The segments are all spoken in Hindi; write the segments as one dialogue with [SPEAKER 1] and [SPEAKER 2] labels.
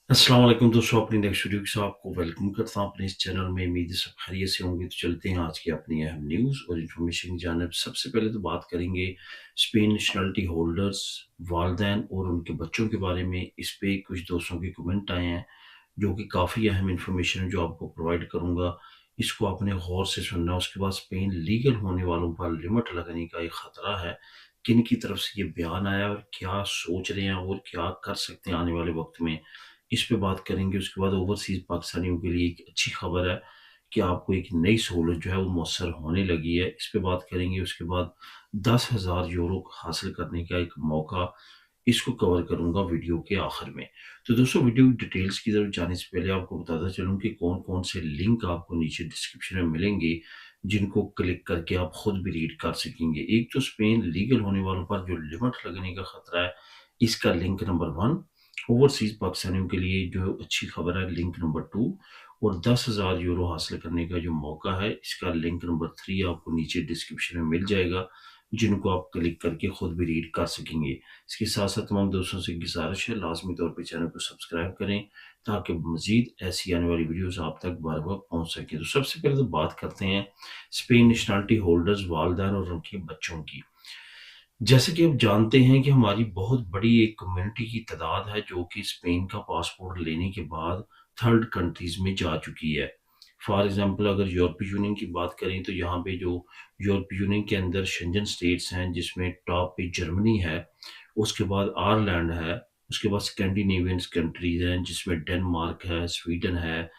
[SPEAKER 1] अस्सलाम वालेकुम दोस्तों, अपनी नेक्स्ट वीडियो के साथ आपको वेलकम करता हूं अपने इस चैनल में। उम्मीद है सब खैरियत से होंगे। तो चलते हैं आज की अपनी अहम न्यूज़ और इन्फॉर्मेशन की जानिब। सबसे पहले तो बात करेंगे स्पेन नेशनलिटी होल्डर्स, वालदैन और उनके बच्चों के बारे में। इस पे कुछ दोस्तों के कमेंट आए हैं जो कि काफ़ी अहम इंफॉर्मेशन है जो आपको प्रोवाइड करूंगा। इसको आपने गौर से सुनना। उसके बाद स्पेन लीगल होने वालों पर लिमिट लगने का एक खतरा है। किन की तरफ से ये बयान आया और क्या सोच रहे हैं और क्या कर सकते हैं आने वाले वक्त में, इस पे बात करेंगे। उसके बाद ओवरसीज पाकिस्तानियों के लिए एक अच्छी खबर है कि आपको एक नई सहूलत जो है वो मुयसर होने लगी है, इस पे बात करेंगे। उसके बाद 10,000 यूरो हासिल करने का एक मौका, इसको कवर करूंगा वीडियो के आखिर में। तो दोस्तों, वीडियो की डिटेल्स की तरफ जाने से पहले आपको बताता चलूं कि कौन कौन से लिंक आपको नीचे डिस्क्रिप्शन में मिलेंगे जिनको क्लिक करके आप खुद भी रीड कर सकेंगे। एक तो स्पेन लीगल होने वालों पर जो लिमिट लगने का खतरा है, इसका लिंक नंबर 1। ओवरसीज पाकिस्तानियों के लिए जो अच्छी खबर है, लिंक नंबर 2। और 10,000 यूरो हासिल करने का जो मौका है, इसका लिंक नंबर 3 आपको नीचे डिस्क्रिप्शन में मिल जाएगा, जिनको आप क्लिक करके खुद भी रीड कर सकेंगे। इसके साथ साथ तमाम दोस्तों से गुजारिश है, लाजमी तौर पर चैनल को सब्सक्राइब करें ताकि मजीद ऐसी आने वाली वीडियोस आप तक बार बार पहुंच सके। तो सबसे पहले तो बात करते हैं स्पेन नेशनलिटी होल्डर्स, वालदैन और उनके बच्चों की। जैसे कि आप जानते हैं कि हमारी बहुत बड़ी एक कम्युनिटी की तादाद है जो कि स्पेन का पासपोर्ट लेने के बाद थर्ड कंट्रीज में जा चुकी है। फॉर एग्जांपल, अगर यूरोपीय यूनियन की बात करें तो यहाँ पे जो यूरोपीय यूनियन के अंदर शेंजन स्टेट्स हैं, जिसमें टॉप पे जर्मनी है, उसके बाद आयरलैंड है, उसके बाद स्कैंडिनेवियन कंट्रीज हैं जिसमें डेनमार्क है, स्वीडन है,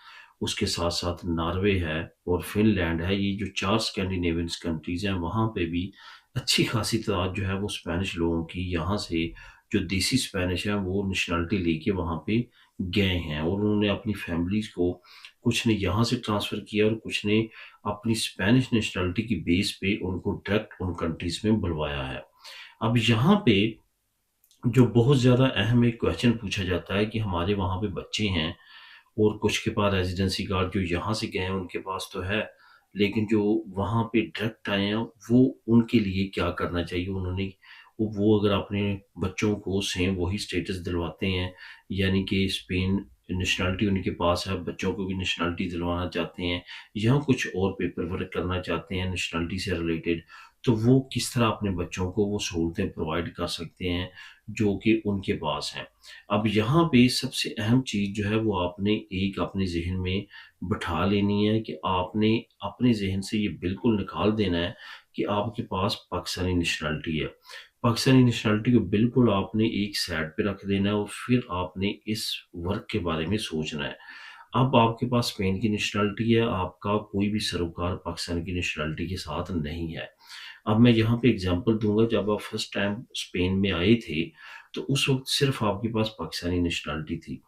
[SPEAKER 1] उसके साथ साथ नॉर्वे है और फिनलैंड है। ये जो 4 स्कैंडिनेवियन कंट्रीज हैं, वहाँ पे भी अच्छी खासी तादाद जो है वो स्पेनिश लोगों की यहाँ से, जो देसी स्पेनिश है, वो नेशनलिटी लेके वहाँ पे गए हैं और उन्होंने अपनी फैमिलीज को, कुछ ने यहाँ से ट्रांसफ़र किया और कुछ ने अपनी स्पेनिश नेशनलिटी की बेस पे उनको डायरेक्ट उन कंट्रीज में बुलवाया है। अब यहाँ पे जो बहुत ज़्यादा अहम एक क्वेश्चन पूछा जाता है कि हमारे वहाँ पे बच्चे हैं और कुछ के पास रेजिडेंसी कार्ड, जो यहाँ से गए हैं उनके पास तो है, लेकिन जो वहाँ पे डायरेक्ट आए हैं, वो उनके लिए क्या करना चाहिए। उन्होंने वो अगर अपने बच्चों को सेम वही स्टेटस दिलवाते हैं, यानी कि स्पेन नेशनलिटी उनके पास है, बच्चों को भी नेशनलिटी दिलवाना चाहते हैं या कुछ और पेपर वर्क करना चाहते हैं नेशनलिटी से रिलेटेड, तो वो किस तरह अपने बच्चों को वो सहूलतें प्रोवाइड कर सकते हैं जो कि उनके पास हैं। अब यहाँ पे सबसे अहम चीज़ जो है वो आपने एक अपने ज़हन में बिठा लेनी है कि आपने अपने ज़हन से ये बिल्कुल निकाल देना है कि आपके पास पाकिस्तानी नेशनलिटी है। पाकिस्तानी नेशनलिटी को बिल्कुल आपने एक साइड पे रख देना है और फिर आपने इस वर्क के बारे में सोचना है। अब आपके पास स्पेन की नेशनलिटी है, आपका कोई भी सरोकार पाकिस्तान की नेशनलिटी के साथ नहीं है। अब मैं यहाँ पे एग्जांपल दूंगा, जब आप फर्स्ट टाइम स्पेन में आए थे तो उस वक्त सिर्फ आपके पास पाकिस्तानी नेशनलिटी थी।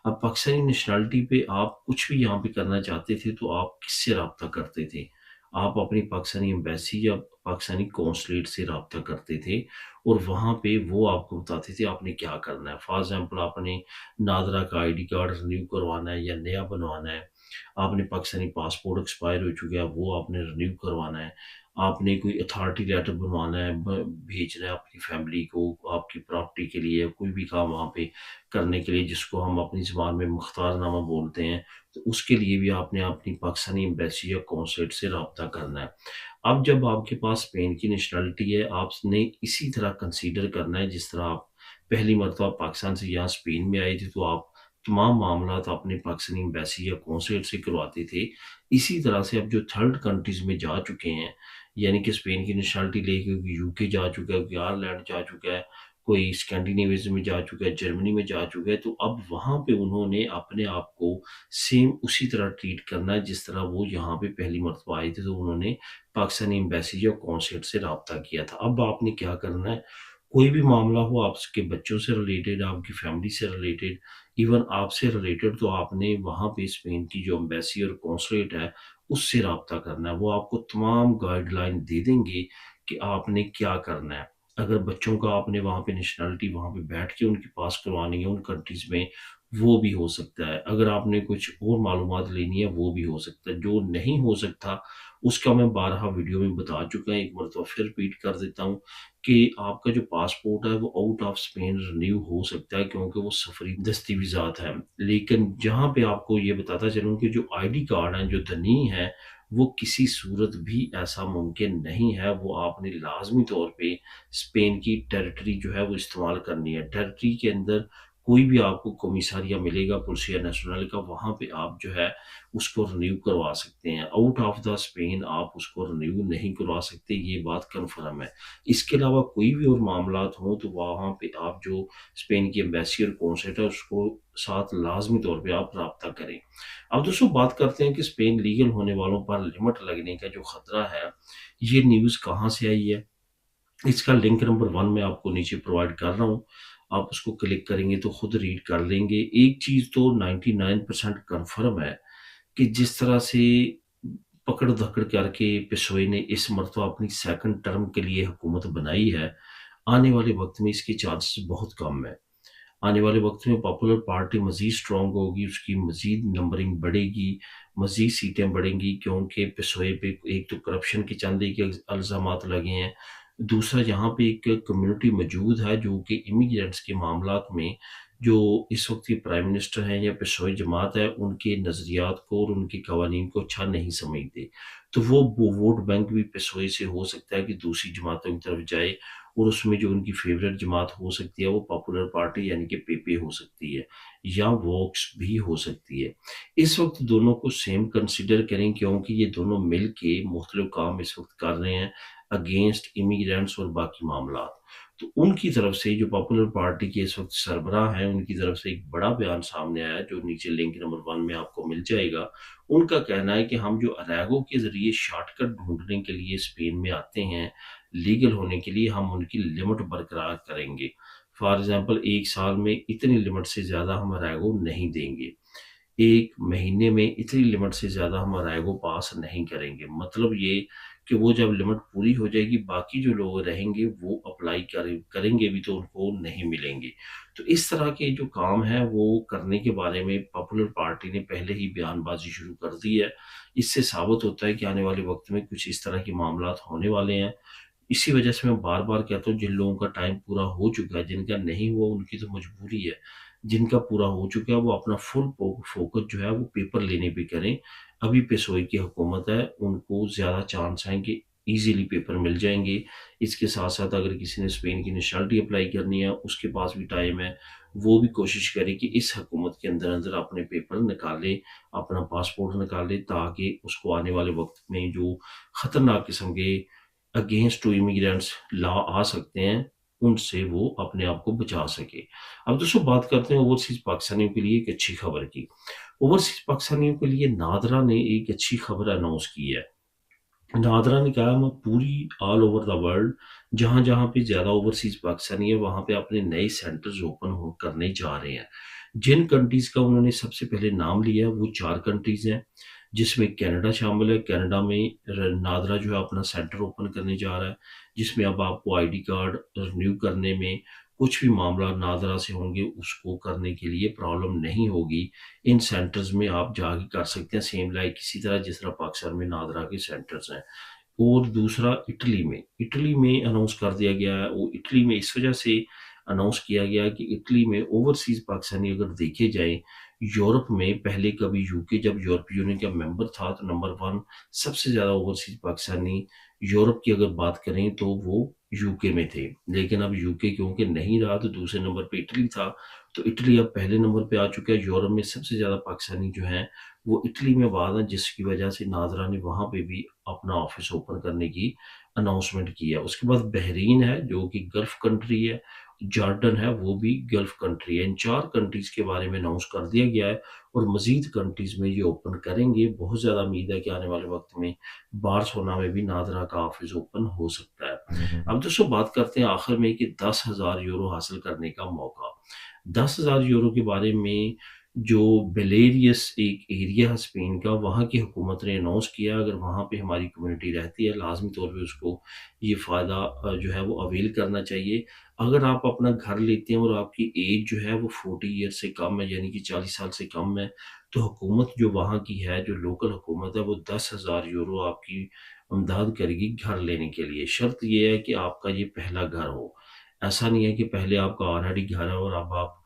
[SPEAKER 1] अब पाकिस्तानी नेशनलिटी पे आप कुछ भी यहाँ पे करना चाहते थे तो आप किससे रब्ता करते थे? आप अपनी पाकिस्तानी एम्बेसी या पाकिस्तानी कौंसलेट से रब्ता करते थे और वहाँ पे वो आपको बताते थे आपने क्या करना है। फॉर एग्जाम्पल, आपने नादरा का आईडी कार्ड रिन्यू करवाना है या नया बनवाना है, आपने पाकिस्तानी पासपोर्ट एक्सपायर हो चुका है वो आपने रिन्यू करवाना है, आपने कोई अथॉरिटी लेटर बनवाना है, भेजना है अपनी फैमिली को आपकी प्रॉपर्टी के लिए, कोई भी काम वहाँ पे करने के लिए, जिसको हम अपनी ज़बान में मुख्तारनामा बोलते हैं, तो उसके लिए भी आपने अपनी पाकिस्तानी एम्बेसी या कौंसलेट से रब्ता करना है। अब जब आपके पास स्पेन की नेशनलिटी है, आपने इसी तरह कंसीडर करना है जिस तरह आप पहली मरतबा पाकिस्तान से यहाँ स्पेन में आए थे तो आप तमाम मामलात अपने पाकिस्तानी एम्बेसी या कौंसलेट से करवाते थे। इसी तरह से अब जो थर्ड कंट्रीज में जा चुके हैं, यानी कि स्पेन की नेशनलिटी लेके कोई यूके जा चुका है, कोई आयरलैंड जा चुका है, कोई स्कैंडिनेविया में जा चुका है, जर्मनी में जा चुका है, तो अब वहाँ पे उन्होंने अपने आप को सेम उसी तरह ट्रीट करना है जिस तरह वो यहाँ पे पहली मरतबा आए थे तो उन्होंने पाकिस्तानी एम्बेसी या कौंसलेट से रब्ता किया था। अब आपने क्या करना है, कोई भी मामला हो आपके बच्चों से रिलेटेड, आपकी फैमिली से रिलेटेड, इवन आपसे रिलेटेड, तो आपने वहाँ पे स्पेन की जो एम्बेसी और कौंसलेट है उससे रब्ता करना है। वो आपको तमाम गाइडलाइन दे देंगे कि आपने क्या करना है। अगर बच्चों का आपने वहाँ पे नेशनलिटी वहाँ पे बैठ के उनके पास करवानी है उन कंट्रीज में, वो भी हो सकता है। अगर आपने कुछ और मालूमात लेनी है वो भी हो सकता है। जो नहीं हो सकता उसका मैं बारहा वीडियो में बता चुका हूँ, एक मरतबा फिर रिपीट कर देता हूँ कि आपका जो पासपोर्ट है वो आउट ऑफ स्पेन रिन्यू हो सकता है क्योंकि वो सफरी दस्तावेजात हैं। लेकिन जहाँ पे आपको ये बताता चलूँ कि जो आईडी कार्ड हैं, जो दनी है, वो किसी सूरत भी ऐसा मुमकिन नहीं है। वो आपने लाजमी तौर पे स्पेन की टेरिटरी जो है वो इस्तेमाल करनी है। टेरिटरी के अंदर कोई भी आपको कमिसारिया मिलेगा पुलिसिया नेशनल का, वहाँ पे आप जो है उसको रिन्यू करवा सकते हैं। आउट ऑफ द स्पेन आप उसको रिन्यू नहीं करवा सकते, ये बात कन्फर्म है। इसके अलावा कोई भी और मामलात हों तो वहाँ पे आप जो स्पेन की एम्बेसी और कौंसलेट है उसको साथ लाजमी तौर पे आप रब्ता करें। अब दोस्तों बात करते हैं कि स्पेन लीगल होने वालों पर लिमिट लगने का जो खतरा है, ये न्यूज़ कहाँ से आई है। इसका लिंक नंबर 1 मैं आपको नीचे प्रोवाइड कर रहा हूँ। आप उसको क्लिक करेंगे तो खुद रीड कर लेंगे। एक चीज़ तो 99% कन्फर्म है कि जिस तरह से पकड़-धकड़ करके पिसोए ने इस मर्तबा अपनी सेकंड टर्म के लिए हुकूमत बनाई है, आने वाले वक़्त में इसके चांसेस बहुत कम है। आने वाले वक़्त में पॉपुलर पार्टी मज़ीद स्ट्रॉन्ग होगी, उसकी मज़ीद नंबरिंग बढ़ेगी, मज़ीद सीटें बढ़ेंगी क्योंकि पिसोए पे एक तो करप्शन के चंद एक इल्ज़ामात लगे हैं। दूसरा यहाँ पे एक कम्युनिटी मौजूद है जो कि इमिग्रेंट्स के मामलात में जो इस वक़्त के प्राइम मिनिस्टर हैं या पिसोए जमात है, उनके नज़रियात को और उनके कवानीन को अच्छा नहीं समझते। तो वो वोट बैंक भी पिसोए से हो सकता है कि दूसरी जमातों की तरफ जाए और उसमें जो उनकी फेवरेट जमात हो सकती है वो पॉपुलर पार्टी यानी कि पीपी हो सकती है या वोक्स भी हो सकती है। इस वक्त दोनों को सेम कंसिडर करें क्योंकि ये दोनों मिल के मुख्तलिफ काम इस वक्त कर रहे हैं अगेंस्ट इमिग्रेंट्स और बाकी मामला। तो उनकी तरफ से जो पॉपुलर पार्टी के इस वक्त सरबराह हैं उनकी तरफ से एक बड़ा बयान सामने आया जो नीचे लिंक नंबर 1 में आपको मिल जाएगा। उनका कहना है कि हम जो अरैगो के जरिए शॉर्टकट ढूंढने के लिए स्पेन में आते हैं लीगल होने के लिए, हम उनकी लिमिट बरकरार करेंगे। फॉर एग्जांपल 1 साल में इतनी लिमिट से ज़्यादा हम अराइगो नहीं देंगे। 1 महीने में इतनी लिमिट से ज़्यादा हम अराइगो पास नहीं करेंगे। मतलब ये कि वो जब लिमिट पूरी हो जाएगी बाकी जो लोग रहेंगे वो अप्लाई करेंगे भी तो उनको नहीं मिलेंगे। तो इस तरह के जो काम है वो करने के बारे में पॉपुलर पार्टी ने पहले ही बयानबाजी शुरू कर दी है। इससे साबित होता है कि आने वाले वक्त में कुछ इस तरह के मामलात होने वाले हैं। इसी वजह से मैं बार-बार कहता हूँ जिन लोगों का टाइम पूरा हो चुका है, जिनका नहीं हुआ उनकी तो मजबूरी है। जिनका पूरा हो चुका है वो अपना फुल फोकस जो है वो पेपर लेने पे करें। अभी पेशोई की हुकूमत है, उनको ज़्यादा चांस हैं कि ईज़िली पेपर मिल जाएँगे। इसके साथ-साथ अगर किसी ने स्पेन की नेशनैलिटी अप्लाई करनी है, उसके पास भी टाइम है। वो भी कोशिश करे कि इस हुकूमत के अंदर-अंदर अपने पेपर निकाले, अपना पासपोर्ट निकाले ताकि उसको आने वाले वक़्त में जो खतरनाक किस्म के अगेंस्ट टू इमिग्रेंट्स लॉ आ सकते हैं, उनसे वो अपने आप को बचा सके। अब दोस्तों बात करते हैं ओवरसीज़ पाकिस्तानियों के लिए एक अच्छी खबर की। ओवरसीज़ पाकिस्तानियों के लिए नादरा ने एक अच्छी खबर अनाउंस की है। नादरा ने कहा मैं पूरी ऑल ओवर द वर्ल्ड जहाँ-जहाँ पे ज़्यादा ओवरसीज़ पाकिस्तानी है वहाँ पे अपने नए सेंटर्स ओपन हो करने जा रहे हैं। जिन कंट्रीज़ का उन्होंने सबसे पहले नाम लिया है वो 4 कंट्रीज़ हैं, जिसमें कनाडा शामिल है। कनाडा में नादरा जो है अपना सेंटर ओपन करने जा रहा है, जिसमें अब आपको आईडी कार्ड रिन्यू करने में कुछ भी मामला नादरा से होंगे उसको करने के लिए प्रॉब्लम नहीं होगी। इन सेंटर्स में आप जाके कर सकते हैं सेम लाइक इसी तरह जिस तरह पाकिस्तान में नादरा के सेंटर्स हैं। और दूसरा इटली में अनाउंस कर दिया गया है। वो इटली में इस वजह से अनाउंस किया गया कि इटली में ओवरसीज़ पाकिस्तानी अगर देखे जाएँ, यूरोप में पहले कभी यूके जब यूरोपीय यूनियन का मेंबर था तो नंबर 1 सबसे ज़्यादा ओवरसीज़ पाकिस्तानी यूरोप की अगर बात करें तो वो यूके में थे। लेकिन अब यूके क्योंकि नहीं रहा तो दूसरे नंबर पे इटली था। तो इटली अब पहले नंबर पे आ चुका है। यूरोप में सबसे ज़्यादा पाकिस्तानी जो हैं वो इटली में आबाद हैं जिसकी वजह से नाज़रा ने वहाँ पे भी अपना ऑफ़िस ओपन करने की अनाउंसमेंट की है। उसके बाद बहरीन है जो कि गल्फ़ कंट्री है, जॉर्डन है वो भी गल्फ़ कंट्री है। इन 4 कंट्रीज़ के बारे में अनाउंस कर दिया गया है और मज़ीद कंट्रीज़ में ये ओपन करेंगे। बहुत ज़्यादा उम्मीद है कि आने वाले वक़्त में बार्सिलोना में भी नादरा का ऑफ़िस ओपन हो सकता है। अब दोस्तों बात करते हैं आखिर में कि 10,000 यूरो हासिल करने का मौका। 10,000 यूरो के बारे में जो बेलेरियस एक एरिया है स्पेन का, वहाँ की हुकूमत ने अनाउंस किया अगर वहाँ पे हमारी कम्युनिटी रहती है लाजमी तौर पे उसको ये फ़ायदा जो है वो अवेल करना चाहिए। अगर आप अपना घर लेते हैं और आपकी एज जो है वो 40 ईयर से कम है, यानी कि 40 साल से कम है, तो हुकूमत जो वहाँ की है, जो लोकल हुकूमत है, वो 10,000 यूरो आपकी इमदाद करेगी घर लेने के लिए। शर्त ये है कि आपका ये पहला घर हो। ऐसा नहीं है कि पहले आपका ऑलरेडी घर है और अब आप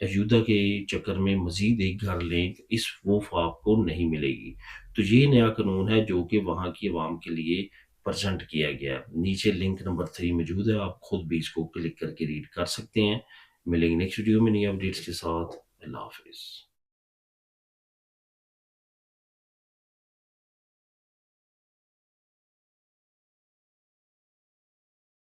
[SPEAKER 1] अजूदा के चक्कर में मज़ीद एक घर लें, तो इस वो आपको नहीं मिलेगी। तो ये नया कानून है जो कि वहाँ की अवाम के लिए प्रेज़ेंट किया गया है। नीचे लिंक नंबर 3 मौजूद है, आप खुद भी इसको क्लिक करके रीड कर सकते हैं। मिलेंगे नेक्स्ट वीडियो में नई अपडेट्स के साथ। अल्लाह हाफ़िज़।